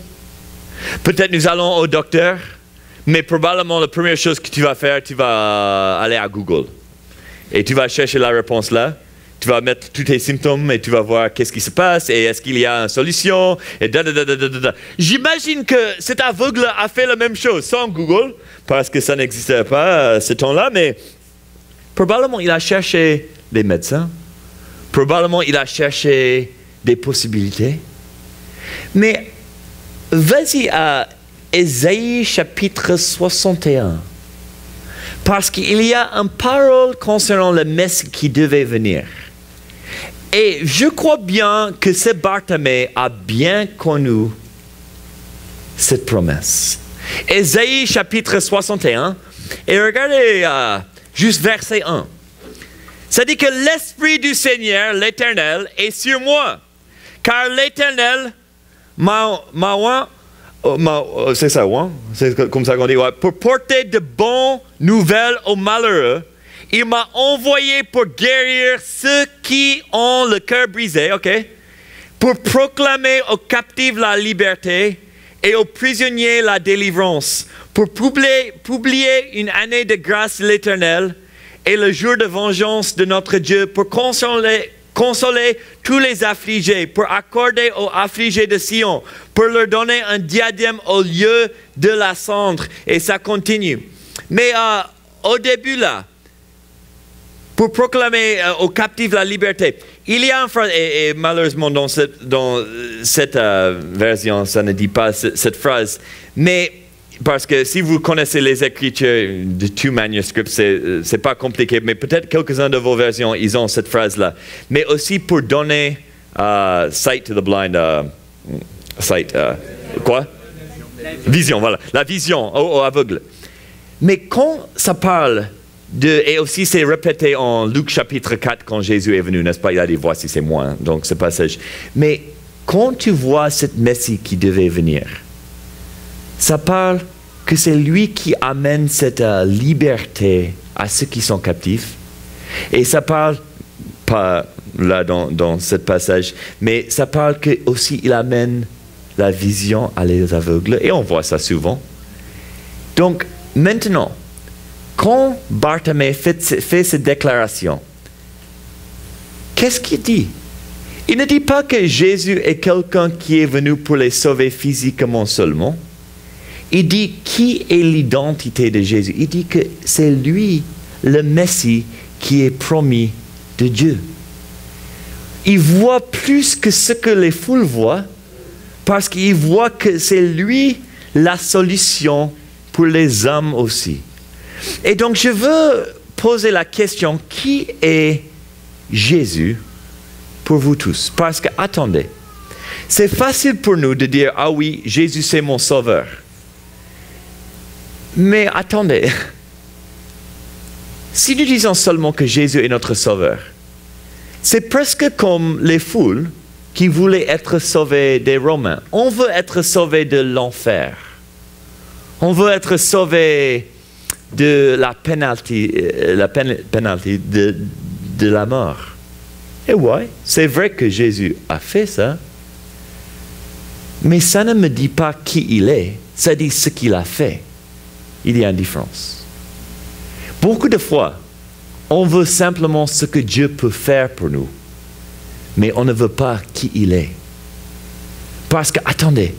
Peut-être nous allons au docteur, mais probablement la première chose que tu vas faire, tu vas aller à Google. Et tu vas chercher la réponse là. Tu vas mettre tous tes symptômes et tu vas voir qu'est-ce qui se passe et est-ce qu'il y a une solution et J'imagine que cet aveugle a fait la même chose sans Google parce que ça n'existait pas à ce temps-là, mais probablement il a cherché des médecins, probablement il a cherché des possibilités. Mais vas-y à Ésaïe chapitre 61. Parce qu'il y a une parole concernant le Messie qui devait venir. Et je crois bien que ce Bartimée a bien connu cette promesse. Ésaïe chapitre 61. Et regardez juste verset 1. Ça dit que l'Esprit du Seigneur, l'Éternel, est sur moi. Car l'Éternel m'a c'est ça, ouais? C'est comme ça qu'on dit. Ouais. Pour porter de bonnes nouvelles aux malheureux, il m'a envoyé pour guérir ceux qui ont le cœur brisé, ok? Pour proclamer aux captifs la liberté et aux prisonniers la délivrance, pour publier une année de grâce de l'Éternel et le jour de vengeance de notre Dieu, pour consoler tous les affligés, pour accorder aux affligés de Sion, pour leur donner un diadème au lieu de la cendre. Et ça continue. Mais au début là, pour proclamer aux captifs la liberté, il y a une phrase, et malheureusement dans cette version, ça ne dit pas cette phrase, mais parce que si vous connaissez les écritures de tout manuscrit, c'est pas compliqué, mais peut-être quelques-uns de vos versions, ils ont cette phrase-là. Mais aussi pour donner sight to the blind, quoi? Vision, voilà. La vision aux aveugles. Mais quand ça parle et aussi c'est répété en Luc chapitre 4 quand Jésus est venu, n'est-ce pas? Il a dit, voici c'est moi, donc ce passage. Mais quand tu vois cette Messie qui devait venir, ça parle que c'est lui qui amène cette liberté à ceux qui sont captifs. Et ça parle, pas là dans ce passage, mais ça parle que aussi il amène la vision à les aveugles. Et on voit ça souvent. Donc maintenant, quand Bartimée fait cette déclaration, qu'est-ce qu'il dit? Il ne dit pas que Jésus est quelqu'un qui est venu pour les sauver physiquement seulement. Il dit qui est l'identité de Jésus. Il dit que c'est lui, le Messie, qui est promis de Dieu. Il voit plus que ce que les foules voient, parce qu'il voit que c'est lui la solution pour les hommes aussi. Et donc je veux poser la question, qui est Jésus pour vous tous? Parce que, attendez, c'est facile pour nous de dire, ah oui, Jésus c'est mon sauveur. Mais attendez, si nous disons seulement que Jésus est notre sauveur, c'est presque comme les foules qui voulaient être sauvés des Romains. On veut être sauvés de l'enfer. On veut être sauvés de la pénalité de la mort. Et ouais, c'est vrai que Jésus a fait ça, mais ça ne me dit pas qui il est, ça dit ce qu'il a fait. il y a une différence. Beaucoup de fois, on veut simplement ce que Dieu peut faire pour nous, mais on ne veut pas qui il est. Parce que, attendez,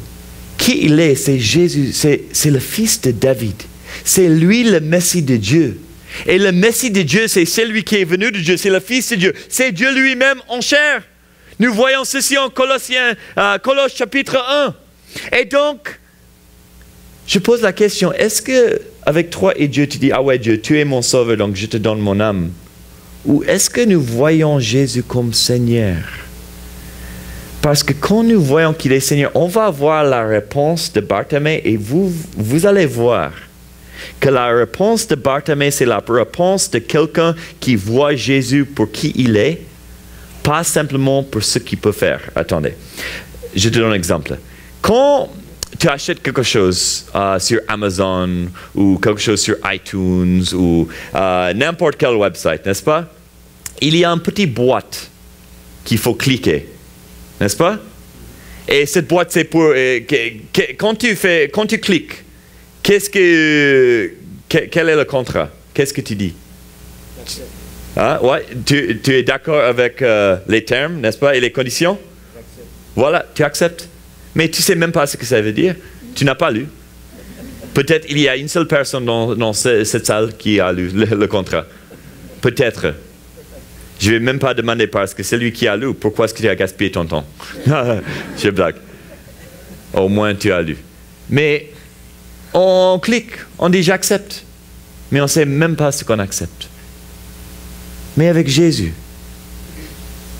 qui il est, c'est Jésus, c'est le fils de David. C'est lui le Messie de Dieu. Et le Messie de Dieu, c'est celui qui est venu de Dieu, c'est le Fils de Dieu. C'est Dieu lui-même en chair. Nous voyons ceci en Colosse chapitre 1. Et donc, je pose la question, est-ce que avec toi et Dieu, tu dis, ah ouais Dieu, tu es mon sauveur, donc je te donne mon âme? Ou est-ce que nous voyons Jésus comme Seigneur? Parce que quand nous voyons qu'il est Seigneur, on va voir la réponse de Bartimée et vous allez voir que la réponse de Bartimée, c'est la réponse de quelqu'un qui voit Jésus pour qui il est, pas simplement pour ce qu'il peut faire. Attendez, je te donne un exemple. Quand tu achètes quelque chose sur Amazon ou quelque chose sur iTunes ou n'importe quel website, n'est-ce pas? Il y a une petite boîte qu'il faut cliquer, n'est-ce pas? Et cette boîte, c'est pour... quand tu cliques, quel est le contrat? Qu'est-ce que tu dis? Ah, ouais, tu es d'accord avec les termes, n'est-ce pas, et les conditions? Voilà, tu acceptes. Mais tu ne sais même pas ce que ça veut dire. Tu n'as pas lu. Peut-être il y a une seule personne dans cette salle qui a lu le contrat. Peut-être. Je ne vais même pas demander parce que c'est lui qui a lu. Pourquoi est-ce que tu as gaspillé ton temps? Je blague. Au moins tu as lu. Mais on clique, on dit j'accepte. Mais on ne sait même pas ce qu'on accepte. Mais avec Jésus,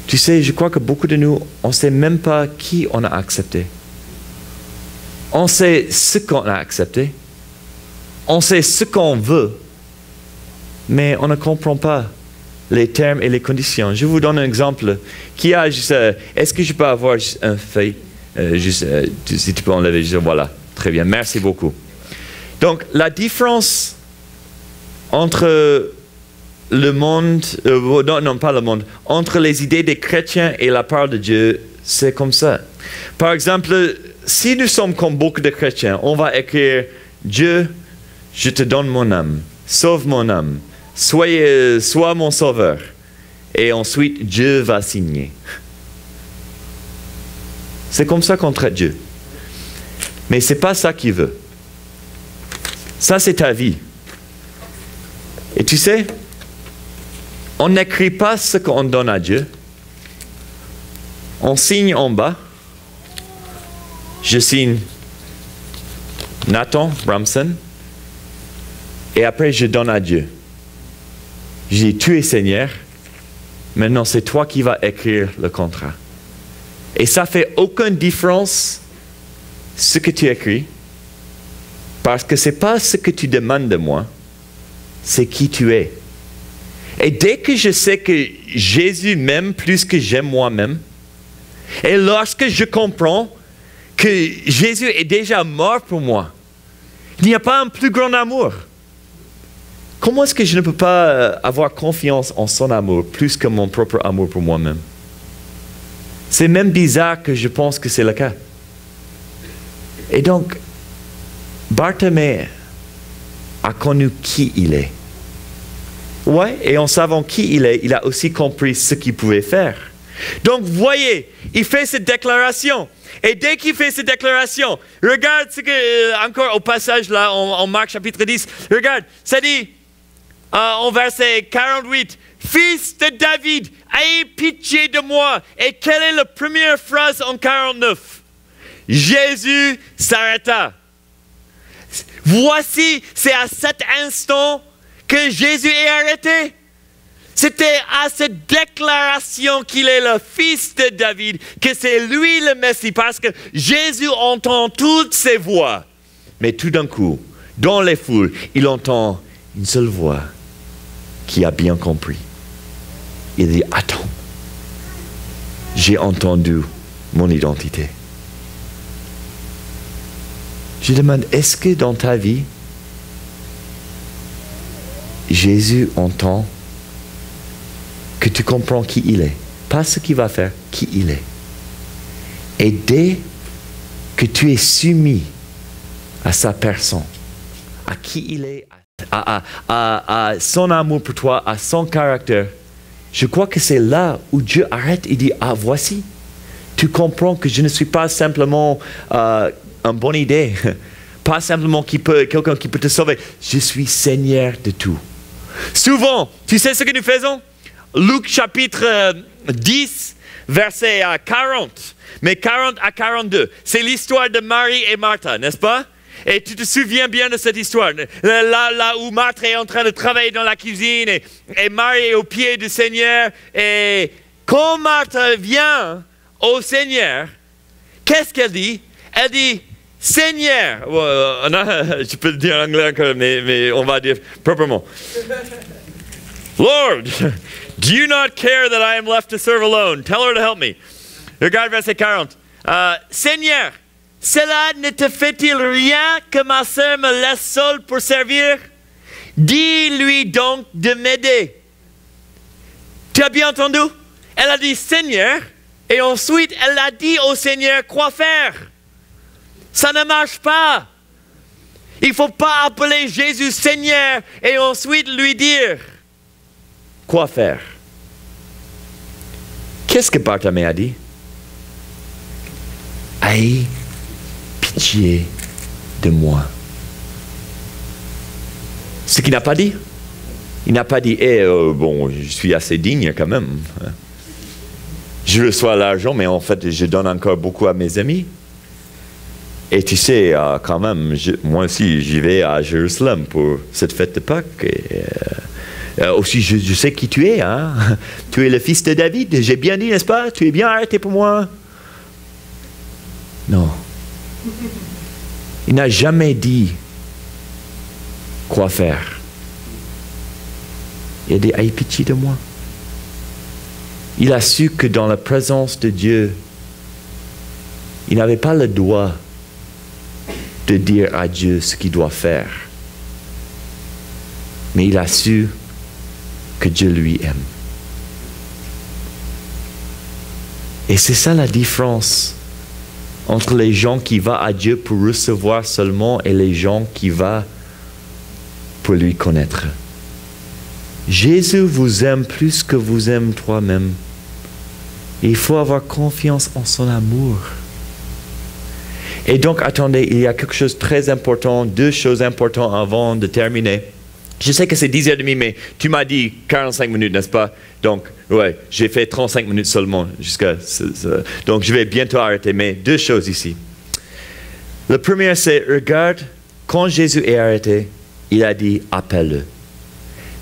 tu sais, je crois que beaucoup de nous, on ne sait même pas qui on a accepté. On sait ce qu'on a accepté. On sait ce qu'on veut. Mais on ne comprend pas les termes et les conditions. Je vous donne un exemple. Qui a juste, est-ce que je peux avoir juste un feuille? Si tu peux enlever, voilà. Très bien, merci beaucoup. Donc, la différence entre le monde, non, pas le monde, entre les idées des chrétiens et la parole de Dieu, c'est comme ça. Par exemple, si nous sommes comme beaucoup de chrétiens, on va écrire « Dieu, je te donne mon âme, sauve mon âme, sois mon sauveur. » Et ensuite, Dieu va signer. C'est comme ça qu'on traite Dieu. Mais ce n'est pas ça qu'il veut. Ça, c'est ta vie. Et tu sais, on n'écrit pas ce qu'on donne à Dieu. On signe en bas. Je signe Nathan Bramson. Et après, je donne à Dieu. Je dis, tu es Seigneur. Maintenant, c'est toi qui vas écrire le contrat. Et ça ne fait aucune différence ce que tu écris. Parce que ce n'est pas ce que tu demandes de moi. C'est qui tu es. Et dès que je sais que Jésus m'aime plus que j'aime moi-même, et lorsque je comprends que Jésus est déjà mort pour moi, il n'y a pas un plus grand amour. Comment est-ce que je ne peux pas avoir confiance en son amour plus que mon propre amour pour moi-même? C'est même bizarre que je pense que c'est le cas. Et donc, Bartimée a connu qui il est. Ouais, et en savant qui il est, il a aussi compris ce qu'il pouvait faire. Donc, voyez, il fait cette déclaration. Et dès qu'il fait cette déclaration, regarde ce que, encore au passage là, en Marc chapitre 10, regarde, ça dit, en verset 48, « Fils de David, aie pitié de moi. » Et quelle est la première phrase en 49? Jésus s'arrêta. Voici, c'est à cet instant que Jésus est arrêté. C'était à cette déclaration qu'il est le fils de David, que c'est lui le Messie, parce que Jésus entend toutes ces voix. Mais tout d'un coup, dans les foules, il entend une seule voix qui a bien compris. Il dit, attends, j'ai entendu mon identité. Je demande, est-ce que dans ta vie, Jésus entend que tu comprends qui il est, pas ce qu'il va faire, qui il est. Et dès que tu es soumis à sa personne, à qui il est, à son amour pour toi, à son caractère, je crois que c'est là où Dieu arrête et dit, ah, voici, tu comprends que je ne suis pas simplement une bonne idée, pas simplement quelqu'un qui peut te sauver. Je suis Seigneur de tout. Souvent, tu sais ce que nous faisons? Luc chapitre 10, verset 40, mais 40 à 42. C'est l'histoire de Marie et Martha, n'est-ce pas? Et tu te souviens bien de cette histoire. Là où Martha est en train de travailler dans la cuisine et Marie est au pied du Seigneur. Et quand Martha vient au Seigneur, qu'est-ce qu'elle dit? Elle dit, Seigneur, je peux le dire en anglais encore, mais on va dire proprement. Lord, do you not care that I am left to serve alone? Tell her to help me. Regarde verset 40. Seigneur, cela ne te fait-il rien que ma sœur me laisse seule pour servir? Dis-lui donc de m'aider. Tu as bien entendu? Elle a dit Seigneur, et ensuite elle a dit au Seigneur quoi faire. Ça ne marche pas. Il ne faut pas appeler Jésus Seigneur et ensuite lui dire quoi faire. Qu'est-ce que Bartimée a dit? Aie pitié de moi. Ce qu'il n'a pas dit. Il n'a pas dit, bon, je suis assez digne quand même. Je reçois l'argent, mais en fait, je donne encore beaucoup à mes amis. Et tu sais, quand même, moi aussi, j'y vais à Jérusalem pour cette fête de Pâques. Aussi, je sais qui tu es. Hein? Tu es le fils de David. J'ai bien dit, n'est-ce pas? Tu es bien arrêté pour moi. Non. Il n'a jamais dit quoi faire. Il a dit, aie pitié de moi. Il a su que dans la présence de Dieu, il n'avait pas le droit de dire à Dieu ce qu'il doit faire. Mais il a su que Dieu lui aime. Et c'est ça la différence entre les gens qui vont à Dieu pour recevoir seulement et les gens qui vont pour lui connaître. Jésus vous aime plus que vous aimez toi-même. Il faut avoir confiance en son amour. Et donc, attendez, il y a quelque chose de très important, deux choses importantes avant de terminer. Je sais que c'est 10h30, mais tu m'as dit 45 minutes, n'est-ce pas? Donc, ouais, j'ai fait 35 minutes seulement jusqu'à... Donc, je vais bientôt arrêter, mais deux choses ici. Le premier, c'est, regarde, quand Jésus est arrêté, il a dit, appelle-le.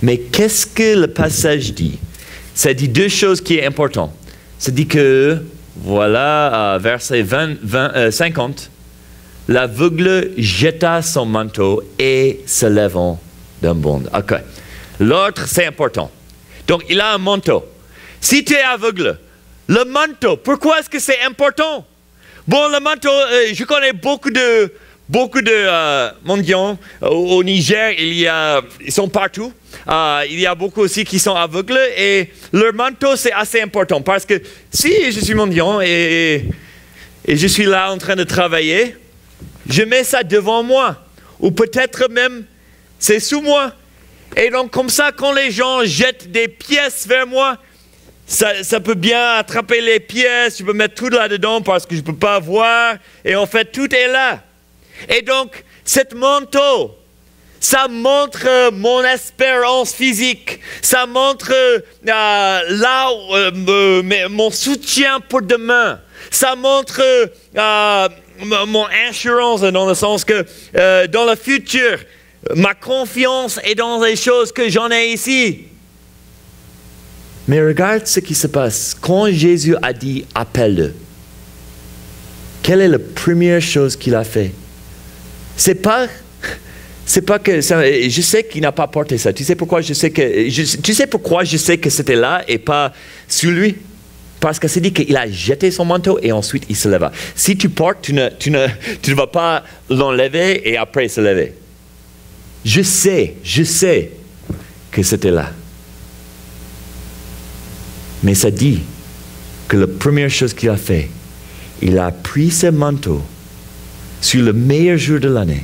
Mais qu'est-ce que le passage dit? Ça dit deux choses qui sont importantes. Ça dit que, voilà, verset 50, l'aveugle jeta son manteau et se levant d'un bond. Ok. L'autre, c'est important. Donc, il a un manteau. Si tu es aveugle, le manteau, pourquoi est-ce que c'est important? Bon, le manteau, je connais beaucoup de mendiants au Niger. Ils sont partout. Il y a beaucoup aussi qui sont aveugles et leur manteau, c'est assez important parce que si je suis mendiant et je suis là en train de travailler, je mets ça devant moi ou peut-être même c'est sous moi. Et donc comme ça, quand les gens jettent des pièces vers moi, ça peut bien attraper les pièces, je peux mettre tout là-dedans parce que je ne peux pas voir et en fait tout est là. Et donc cet manteau, ça montre mon espérance physique. Ça montre mon soutien pour demain. Ça montre mon assurance dans le sens que dans le futur, ma confiance est dans les choses que j'en ai ici. Mais regarde ce qui se passe. Quand Jésus a dit « appelle-le », quelle est la première chose qu'il a fait? C'est pas que je sais qu'il n'a pas porté ça. Tu sais pourquoi je sais que c'était là et pas sur lui? Parce que c'est dit qu'il a jeté son manteau et ensuite il se leva. Si tu portes, tu ne vas pas l'enlever et après se lever. Je sais que c'était là. Mais ça dit que la première chose qu'il a fait, il a pris ce manteau sur le meilleur jour de l'année,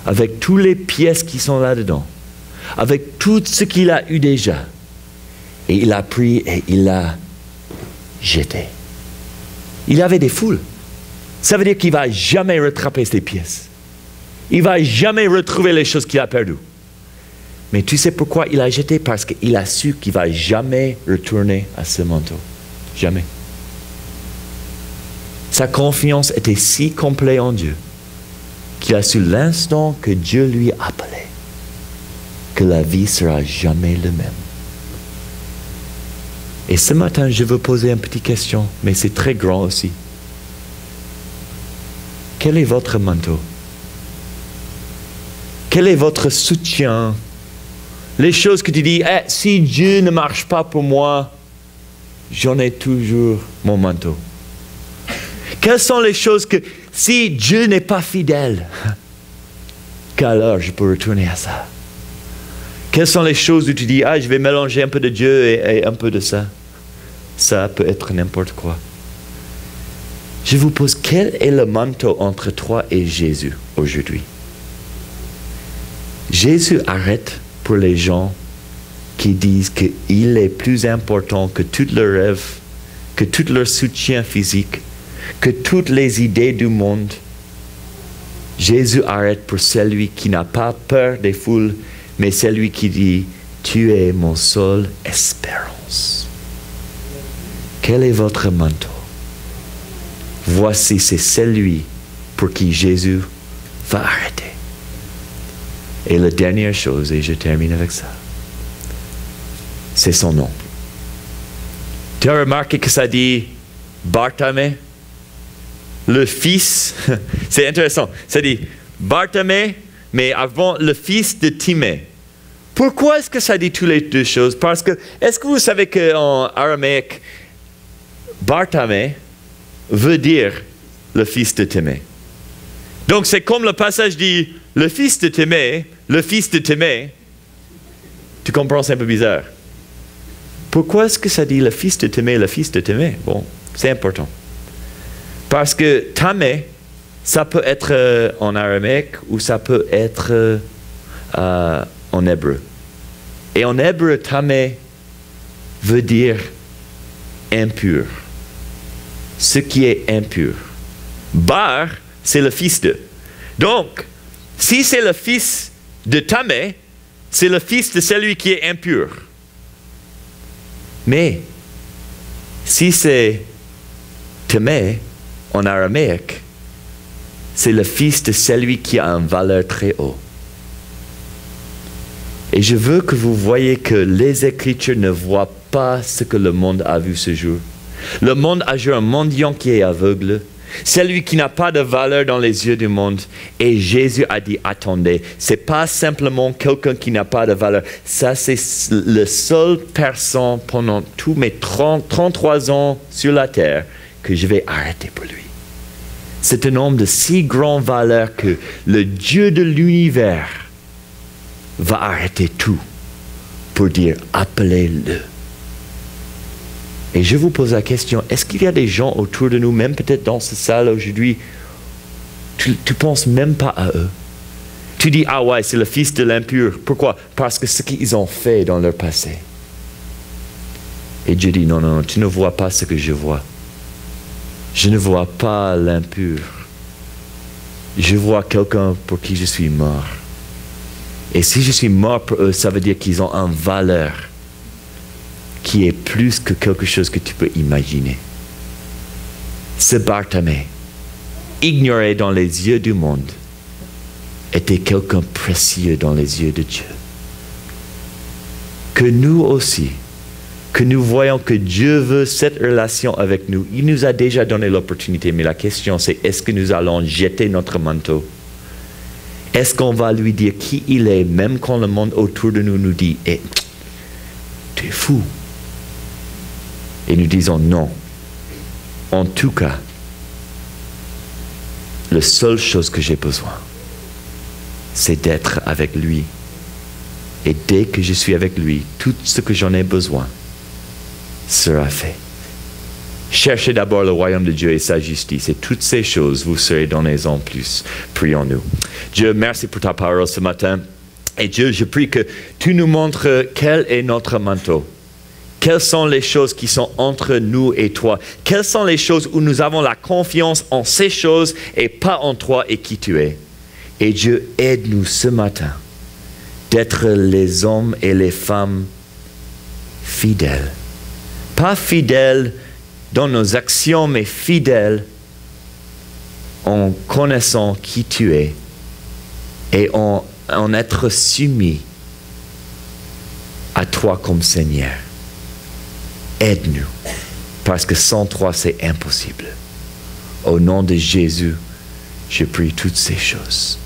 avec toutes les pièces qui sont là-dedans, avec tout ce qu'il a eu déjà. Et il a pris et il l'a jeté. Il avait des foules. Ça veut dire qu'il ne va jamais rattraper ces pièces. Il ne va jamais retrouver les choses qu'il a perdues. Mais tu sais pourquoi il a jeté? Parce qu'il a su qu'il ne va jamais retourner à ce manteau. Jamais. Sa confiance était si complète en Dieu qu'il a su l'instant que Dieu lui appelait que la vie sera jamais la même. Et ce matin, je veux poser une petite question, mais c'est très grand aussi. Quel est votre manteau? Quel est votre soutien? Les choses que tu dis, si Dieu ne marche pas pour moi, j'en ai toujours mon manteau. Quelles sont les choses que, si Dieu n'est pas fidèle, qu'alors je peux retourner à ça? Quelles sont les choses où tu dis, je vais mélanger un peu de Dieu et un peu de ça? Ça peut être n'importe quoi. Je vous pose, quel est le manteau entre toi et Jésus aujourd'hui? Jésus arrête pour les gens qui disent qu'il est plus important que tous leurs rêves, que tout leur soutien physique, que toutes les idées du monde. Jésus arrête pour celui qui n'a pas peur des foules, mais celui qui dit, tu es mon seule espérance. Quel est votre manteau? Voici, c'est celui pour qui Jésus va arrêter. Et la dernière chose, et je termine avec ça, c'est son nom. Tu as remarqué que ça dit Bartimée, le fils, c'est intéressant, ça dit Bartimée, mais avant le fils de Timée. Pourquoi est-ce que ça dit toutes les deux choses? Parce que, est-ce que vous savez qu'en araméque, Bartimée veut dire le fils de Timée. Donc c'est comme le passage dit le fils de Timée, le fils de Timée. Tu comprends, c'est un peu bizarre. Pourquoi est-ce que ça dit le fils de Timée, le fils de Timée? Bon, c'est important. Parce que Tamé, ça peut être en araméque ou ça peut être en hébreu. Et en hébreu, Tamé veut dire impur. Ce qui est impur. Bar, c'est le fils de. Donc, si c'est le fils de Tamé, c'est le fils de celui qui est impur. Mais, si c'est Tamé, en araméque, c'est le fils de celui qui a une valeur très haute. Et je veux que vous voyez que les Écritures ne voient pas ce que le monde a vu ce jour. Le monde a joué un mendiant qui est aveugle, celui qui n'a pas de valeur dans les yeux du monde. Et Jésus a dit, attendez, c'est pas simplement quelqu'un qui n'a pas de valeur. Ça, c'est la seule personne pendant tous mes 33 ans sur la terre que je vais arrêter pour lui. C'est un homme de si grande valeur que le Dieu de l'univers va arrêter tout pour dire, appelez-le. Et je vous pose la question, est-ce qu'il y a des gens autour de nous, même peut-être dans cette salle aujourd'hui, tu ne penses même pas à eux? Tu dis, ah ouais, c'est le fils de l'impur. Pourquoi? Parce que ce qu'ils ont fait dans leur passé. Et Dieu dit, non, non, tu ne vois pas ce que je vois. Je ne vois pas l'impur. Je vois quelqu'un pour qui je suis mort. Et si je suis mort pour eux, ça veut dire qu'ils ont une valeur qui est plus que quelque chose que tu peux imaginer. Ce Bartimée, ignoré dans les yeux du monde, était quelqu'un précieux dans les yeux de Dieu. Que nous aussi, que nous voyons que Dieu veut cette relation avec nous. Il nous a déjà donné l'opportunité, mais la question c'est, est-ce que nous allons jeter notre manteau? Est-ce qu'on va lui dire qui il est, même quand le monde autour de nous nous dit, tu es fou? Et nous disons non. En tout cas, la seule chose que j'ai besoin, c'est d'être avec lui. Et dès que je suis avec lui, tout ce que j'en ai besoin sera fait. Cherchez d'abord le royaume de Dieu et sa justice, et toutes ces choses vous serez données en plus. Prions-nous. Dieu, merci pour ta parole ce matin. Et Dieu, je prie que tu nous montres quel est notre manteau. Quelles sont les choses qui sont entre nous et toi? Quelles sont les choses où nous avons la confiance en ces choses et pas en toi et qui tu es? Et Dieu, aide-nous ce matin d'être les hommes et les femmes fidèles. Pas fidèles dans nos actions, mais fidèles en connaissant qui tu es et en être soumis à toi comme Seigneur. Aide-nous, parce que sans toi, c'est impossible. Au nom de Jésus, je prie toutes ces choses.